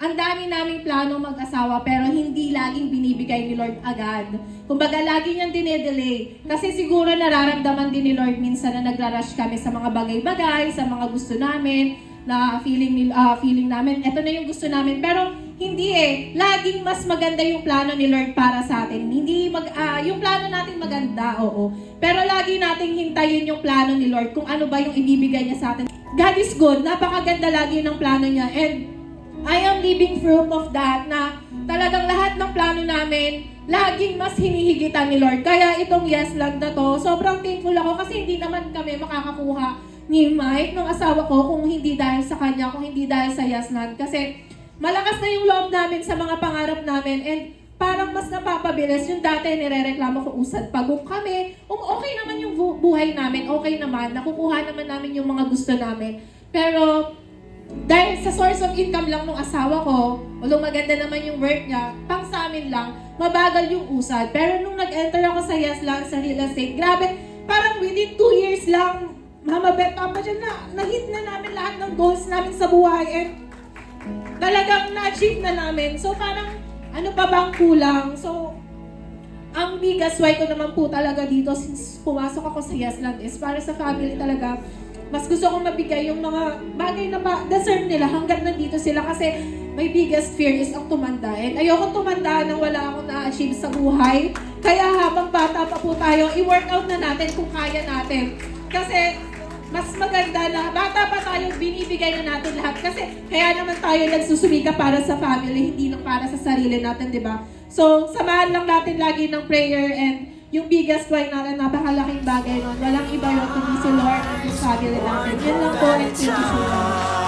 ang dami naming plano mag-asawa pero hindi laging binibigay ni Lord agad. Kumbaga, lagi niyang dinedelay. Kasi siguro nararamdaman din ni Lord minsan na nagra-rush kami sa mga bagay-bagay, sa mga gusto namin, na feeling namin, eto na yung gusto namin. Pero hindi laging mas maganda yung plano ni Lord para sa atin. Hindi yung plano natin maganda, oo. Pero lagi nating hintayin yung plano ni Lord kung ano ba yung ibibigay niya sa atin. God is good. Napakaganda lagi ng plano niya. And I am living proof of that na talagang lahat ng plano namin, laging mas hinihigitan ni Lord. Kaya itong yes lang na to, sobrang thankful ako kasi hindi naman kami makakakuha ni Mike, ng asawa ko, kung hindi dahil sa kanya, kung hindi dahil sa yes lang. Kasi malakas na yung loob namin sa mga pangarap namin and parang mas napapabilis yung dati nirereklamo ko usad pagong kami. Okay naman yung buhay namin, okay naman, nakukuha naman namin yung mga gusto namin. Pero dahil sa source of income lang ng asawa ko, although maganda naman yung work niya, pang sa amin lang, mabagal yung usad. Pero nung nag-enter ako sa yes lang, sa real estate, grabe, parang within 2 years lang, Mama Beth, Papa dyan na-hit na namin lahat ng goals namin sa buhay and talagang na-achieve na namin. So parang, ano pa bang kulang? So, ang biggest why ko naman po talaga dito since pumasok ako sa yes lang is para sa family talaga. Mas gusto kong mabigay yung mga bagay na deserve nila hanggang nandito sila kasi my biggest fear is ang tumanda. And ayoko tumanda nang wala akong na-achieve sa buhay. Kaya habang bata pa po tayo, i-workout na natin kung kaya natin. Kasi mas maganda na bata pa tayo, binibigay na natin lahat. Kasi kaya naman tayo nagsusumika para sa family, hindi lang para sa sarili natin, di ba? So, samahan lang natin lagi ng prayer and yung biggest why natin, napakalaking bagay nun. Walang iba yun kundi si Lord at yung family natin. Yan lang po and thank you so much.